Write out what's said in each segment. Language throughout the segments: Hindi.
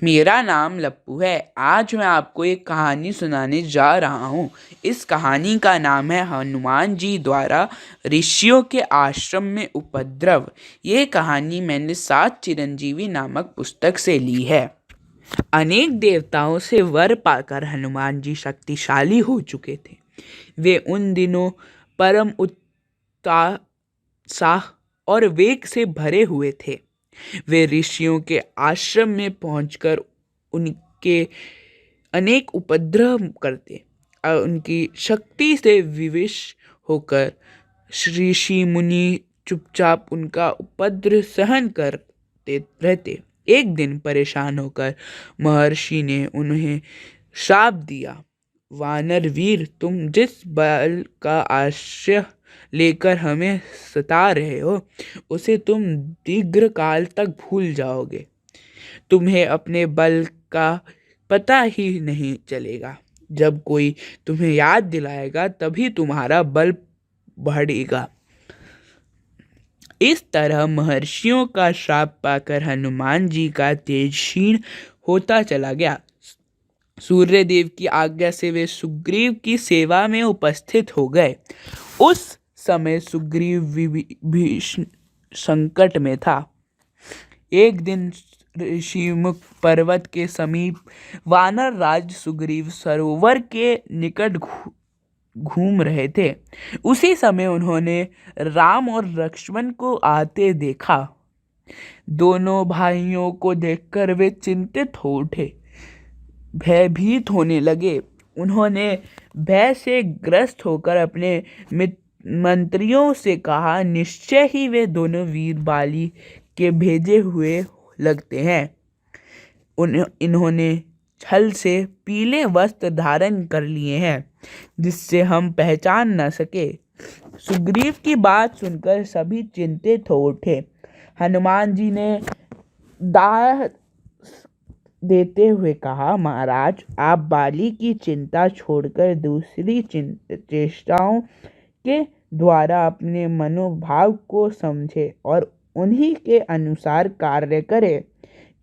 मेरा नाम लप्पू है। आज मैं आपको एक कहानी सुनाने जा रहा हूँ। इस कहानी का नाम है हनुमान जी द्वारा ऋषियों के आश्रम में उपद्रव। ये कहानी मैंने सात चिरंजीवी नामक पुस्तक से ली है। अनेक देवताओं से वर पाकर हनुमान जी शक्तिशाली हो चुके थे। वे उन दिनों परम उत्साह और वेग से भरे हुए थे। वे ऋषियों के आश्रम में पहुंचकर उनके अनेक उपद्रव करते और उनकी शक्ति से विवश होकर ऋषि मुनि चुपचाप उनका उपद्रव सहन करते रहते। एक दिन परेशान होकर महर्षि ने उन्हें श्राप दिया, वानर वीर, तुम जिस बल का आश्रय लेकर हमें सता रहे हो उसे तुम दीर्घ काल तक भूल जाओगे। तुम्हें अपने बल का पता ही नहीं चलेगा। जब कोई तुम्हें याद दिलाएगा तभी तुम्हारा बल बढ़ेगा। इस तरह महर्षियों का श्राप पाकर हनुमान जी का तेज क्षीण होता चला गया। सूर्यदेव की आज्ञा से वे सुग्रीव की सेवा में उपस्थित हो गए। उस समय सुग्रीव भीषण संकट में था। एक दिन ऋषिमुख पर्वत के समीप वानर राज सुग्रीव सरोवर के निकट घूम रहे थे। उसी समय उन्होंने राम और लक्ष्मण को आते देखा। दोनों भाइयों को देखकर वे चिंतित हो उठे, भयभीत होने लगे। उन्होंने भय से ग्रस्त होकर अपने मंत्रियों से कहा, निश्चय ही वे दोनों वीर बाली के भेजे हुए लगते हैं। इन्होंने छल से पीले वस्त्र धारण कर लिए हैं जिससे हम पहचान न सके। सुग्रीव की बात सुनकर सभी चिंतित हो उठे। हनुमान जी ने दाह देते हुए कहा, महाराज, आप बाली की चिंता छोड़कर दूसरी चेष्टाओं के द्वारा अपने मनोभाव को समझे और उन्हीं के अनुसार कार्य करे,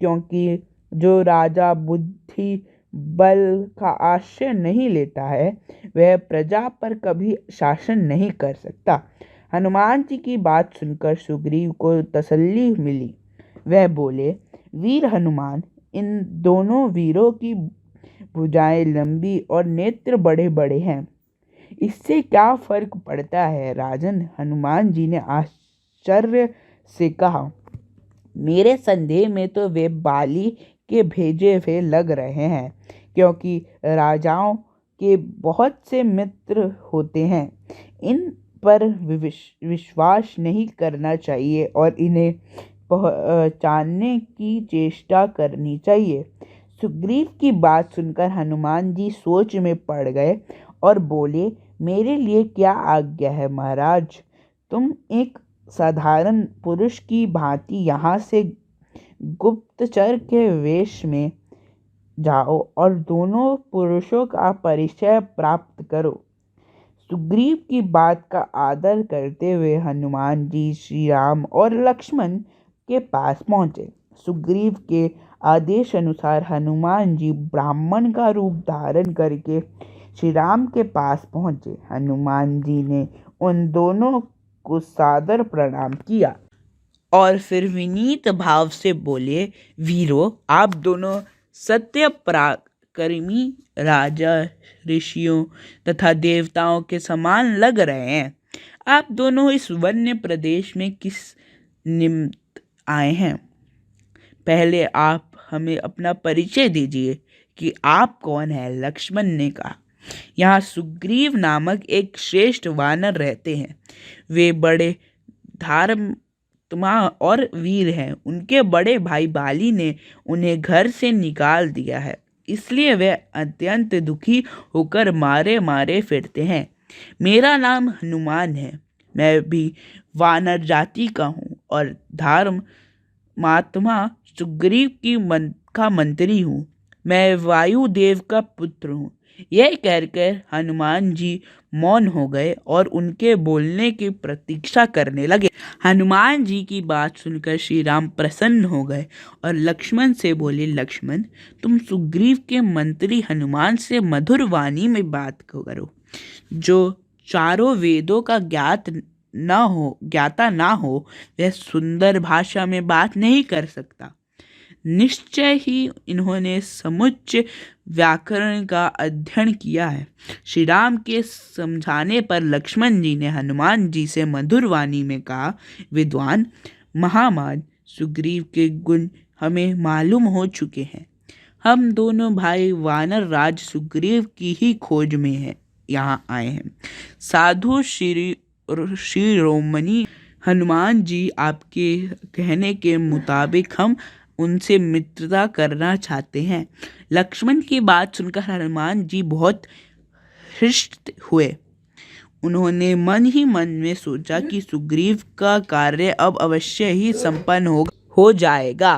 क्योंकि जो राजा बुद्धि बल का आश्रय नहीं लेता है वह प्रजा पर कभी शासन नहीं कर सकता। हनुमान जी की बात सुनकर सुग्रीव को तसल्ली मिली। वह बोले, वीर हनुमान, इन दोनों वीरों की भुजाएं लंबी और नेत्र बड़े बड़े हैं, इससे क्या फर्क पड़ता है? राजन, हनुमान जी ने आश्चर्य से कहा, मेरे संदेह में तो वे बाली के भेजे हुए लग रहे हैं, क्योंकि राजाओं के बहुत से मित्र होते हैं। इन पर विश्वास नहीं करना चाहिए और इन्हें पहचानने की चेष्टा करनी चाहिए। सुग्रीव की बात सुनकर हनुमान जी सोच में पड़ गए और बोले, मेरे लिए क्या आज्ञा है महाराज? तुम एक साधारण पुरुष की भांति यहाँ से गुप्तचर के वेश में जाओ और दोनों पुरुषों का परिचय प्राप्त करो। सुग्रीव की बात का आदर करते हुए हनुमान जी श्री राम और लक्ष्मण के पास पहुँचे। सुग्रीव के आदेश अनुसार हनुमान जी ब्राह्मण का रूप धारण करके श्री राम के पास पहुँचे। हनुमान जी ने उन दोनों को सादर प्रणाम किया और फिर विनीत भाव से बोले, वीरों, आप दोनों सत्य पराक्रमी राजा ऋषियों तथा देवताओं के समान लग रहे हैं। आप दोनों इस वन्य प्रदेश में किस निमित्त आए हैं? पहले आप हमें अपना परिचय दीजिए कि आप कौन हैं। लक्ष्मण ने कहा, यहाँ सुग्रीव नामक एक श्रेष्ठ वानर रहते हैं। वे बड़े धर्मात्मा और वीर हैं। उनके बड़े भाई बाली ने उन्हें घर से निकाल दिया है, इसलिए वे अत्यंत दुखी होकर मारे मारे फिरते हैं। मेरा नाम हनुमान है। मैं भी वानर जाति का हूँ और धर्मात्मा सुग्रीव का मंत्री हूँ। मैं वायुदेव का पुत्र हूँ। यह कहकर हनुमान जी मौन हो गए और उनके बोलने की प्रतीक्षा करने लगे। हनुमान जी की बात सुनकर श्री राम प्रसन्न हो गए और लक्ष्मण से बोले, लक्ष्मण, तुम सुग्रीव के मंत्री हनुमान से मधुर वाणी में बात करो। जो चारों वेदों का ज्ञाता ना हो वह सुंदर भाषा में बात नहीं कर सकता। निश्चय ही इन्होंने समुच्चय व्याकरण का अध्ययन किया है। श्री राम के समझाने पर लक्ष्मण जी ने हनुमान जी से मधुर वाणी में कहा, विद्वान महामान सुग्रीव के गुण हमें मालूम हो चुके हैं। हम दोनों भाई वानर राज सुग्रीव की ही खोज में हैं, यहाँ आए हैं। साधु शिरोमणि हनुमान जी, आपके कहने के मुताबिक हम उनसे मित्रता करना चाहते हैं। लक्ष्मण की बात सुनकर हनुमान जी बहुत हृष्ट हुए। उन्होंने मन ही मन में सोचा कि सुग्रीव का कार्य अब अवश्य ही संपन्न हो जाएगा।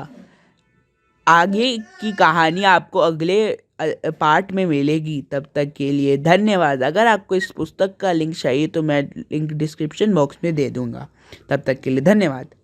आगे की कहानी आपको अगले पार्ट में मिलेगी। तब तक के लिए धन्यवाद। अगर आपको इस पुस्तक का लिंक चाहिए तो मैं लिंक डिस्क्रिप्शन बॉक्स में दे दूंगा। तब तक के लिए धन्यवाद।